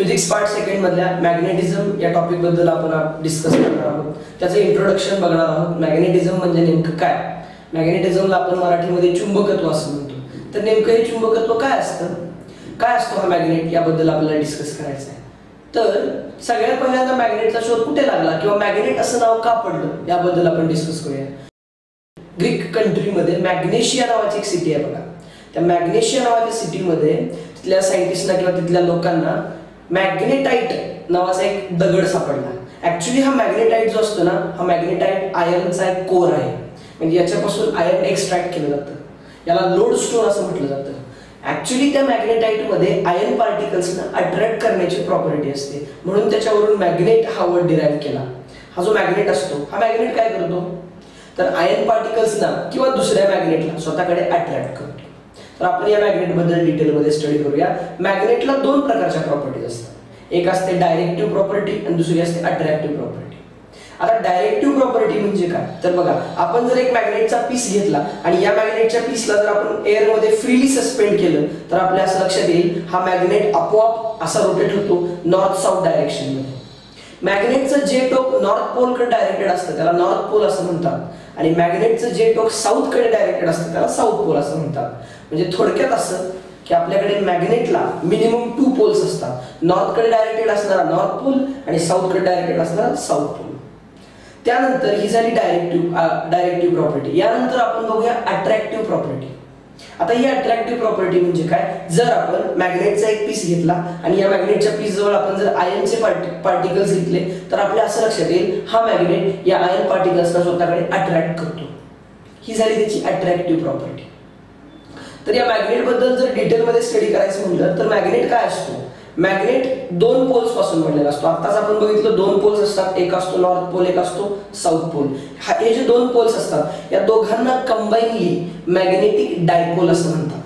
Physics part second मधल्या magnetism या topic बद्दल आपण डिस्कस करणार आहोत. त्याचं इंट्रोडक्शन बघणार आहोत. मॅग्नेटिझम म्हणजे नेमकं काय? मॅग्नेटिझमला आपण मराठीमध्ये चुंबकत्व असं म्हणतो. तर नेमकं हे चुंबकत्व काय असतं, काय असतो हा मॅग्नेट, याबद्दल आपल्याला डिस्कस करायचं आहे. तर सगळ्यात पहिल्यांदा मॅग्नेटचा शोध कुठे लागला किंवा मॅग्नेट असं नाव का पडलं याबद्दल आपण डिस्कस करूया. ग्रीक कंट्रीमध्ये मॅग्नेशिया नावाची एक सिटी आहे बघा. त्या मॅग्नेशिया नावाच्या सिटीमध्ये तिथल्या सायंटिस्टना किंवा तिथल्या लोकांना मॅग्नेटाइट नावाचा एक दगड सापडला. ऍक्च्युली हा मॅग्नेटाइट जो असतो ना, हा मॅग्नेटाइट आयर्नचा एक कोर आहे. म्हणजे याच्यापासून आयर्न एक्स्ट्रॅक्ट केलं जातं. याला लोडस्टोन असं म्हटलं जातं. ऍक्च्युली त्या मॅग्नेटाइट मध्ये आयर्न पार्टिकल्सना अट्रॅक्ट करण्याची प्रॉपर्टी असते, म्हणून त्याच्यावरून मॅग्नेट हा वर्ड डिराइव्ह केला. हा जो मॅग्नेट असतो, हा मॅग्नेट काय करतो तर आयर्न पार्टिकल्सना किंवा दुसऱ्या मॅग्नेटला स्वतःकडे अट्रॅक्ट करतो. तर आपण या मॅग्नेट बद्दल डिटेलमध्ये स्टडी करूया. मॅग्नेटला दोन प्रकारच्या प्रॉपर्टीज असतात. एक असते डायरेक्टिव्ह प्रॉपर्टी आणि दुसरी असते अट्रॅक्टिव्ह प्रॉपर्टी. आता डायरेक्टिव्ह प्रॉपर्टी म्हणजे काय तर बघा, आपण जर एक मॅग्नेटचा पीस घेतला आणि या मॅग्नेटच्या पीसला जर आपण एअर मध्ये फ्रीली सस्पेंड केलं तर आपल्या असं लक्षात येईल हा मॅग्नेट आपोआप असा रोटेट होतो नॉर्थ साऊथ डायरेक्शन मध्ये. मॅग्नेटचं जे टोक नॉर्थ पोल कडे डायरेक्टेड असतं त्याला नॉर्थ पोल असं म्हणतात, आणि मॅग्नेटचं जे टोक साऊथ कडे डायरेक्टेड असतं त्याला साऊथ पोल असं म्हणतात. म्हणजे थोडक्यात असं की आपल्याकडे मॅग्नेटला मिनिमम 2 पोल्स असतात. नॉर्थ कडे डायरेक्टेड असणारा नॉर्थ पोल आणि साऊथ कडे डायरेक्टेड असणारा साऊथ पोल. त्यानंतर ही झाली डायरेक्टिव्ह प्रॉपर्टी. यानंतर आपण बघूया अट्रॅक्टिव्ह प्रॉपर्टी. आता ही अट्रॅक्टिव्ह प्रॉपर्टी म्हणजे काय, जर आपण मॅग्नेटचा एक पीस घेतला आणि या मॅग्नेटच्या पीस जवळ आपण जर आयर्नचे पार्टिकल्स घेतले तर आपल्या असं लक्षात येईल हा मॅग्नेट या आयर्न पार्टिकल्सना स्वतःकडे अट्रॅक्ट करतो. ही झाली त्याची अट्रॅक्टिव्ह प्रॉपर्टी. तर या मॅग्नेट बद्दल जर डिटेलमध्ये स्टडी करायचं म्हटलं तर मॅग्नेट काय असतो, मॅग्नेट 2 पोल्स पासून बनलेला असतो. आताच आपण बघितलं 2 पोल्स असतात, एक असतो नॉर्थ पोल, एक असतो साऊथ पोल. हे जे 2 पोल्स असतात या दोघांना कंबाइनली मॅग्नेटिक डायपोल असं म्हणतात.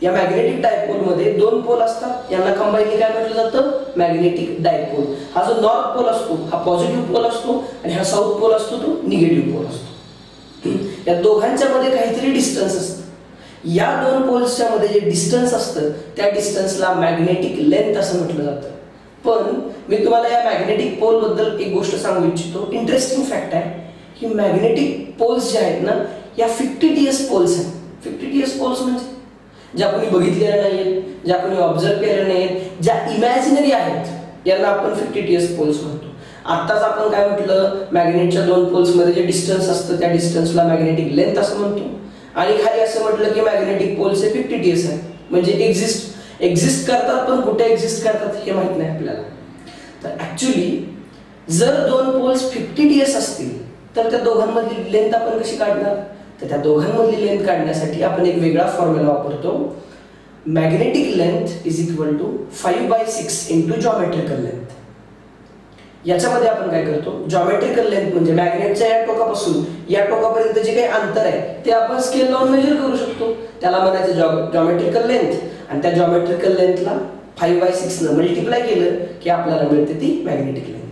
या मॅग्नेटिक डायपोल मध्ये 2 पोल असतात, यांना कंबाइनली काय म्हटलं जातं, मॅग्नेटिक डायपोल. हा जो नॉर्थ पोल असतो हा पॉझिटिव्ह पोल असतो आणि हा साऊथ पोल असतो तो निगेटिव्ह पोल असतो. या दोघांच्या मध्ये काहीतरी डिस्टन्स असतं. या 2 पोल्सच्या मध्ये जे डिस्टन्स असतं त्या डिस्टन्सला मॅग्नेटिक लेंथ असं म्हटलं जातं. पण मी तुम्हाला या मॅग्नेटिक पोल बद्दल एक गोष्ट सांगू इच्छितो. इंटरेस्टिंग फॅक्ट आहे की मॅग्नेटिक पोल्स जे आहेत ना या 50ts पोल्स आहेत. 50ts पोल्स म्हणजे ज्या कोणी बघितलेल्या नाहीयेत, ज्या कोणी ऑब्झर्व केलेल्या नाहीयेत, ज्या इमॅजिनरी आहेत यांना आपण 50ts पोल्स म्हणतो. आत्ताच आपण काय म्हटलं, मॅग्नेटच्या 2 पोल्स मध्ये जे डिस्टन्स असतं त्या डिस्टन्सला मॅग्नेटिक लेंथ असं म्हणतो. आणि खाली असं म्हटलं की मॅग्नेटिक पोल्स हे 50ts आहेत. म्हणजे एक्झिस्ट करतात, पण कुठे एक्झिस्ट करतात हे माहित नाही आपल्याला. तर ऍक्च्युली जर 2 पोल्स 50ts असतील तर त्या दोघांमधली लेंथ आपण कशी काढणार, तर त्या दोघांमधली लेंथ काढण्यासाठी आपण एक वेगळा फॉर्म्युला वापरतो. Magnetic length is equal to 5/6 into geometrical length. याच्यामध्ये आपण काय करतो, जॉमेट्रिकल लेंथ म्हणजे मॅग्नेटच्या या टोकापासून या टोकापर्यंत जे काही अंतर आहे ते आपण स्केल लावून मेजर करू शकतो. त्याला म्हणायचं जॉमेट्रिकल लेंथ, आणि त्या जॉमेट्रिकल लेंथला 5/6 न मल्टिप्लाय केलं की आपल्याला मिळते ती मॅग्नेटिक लेंथ.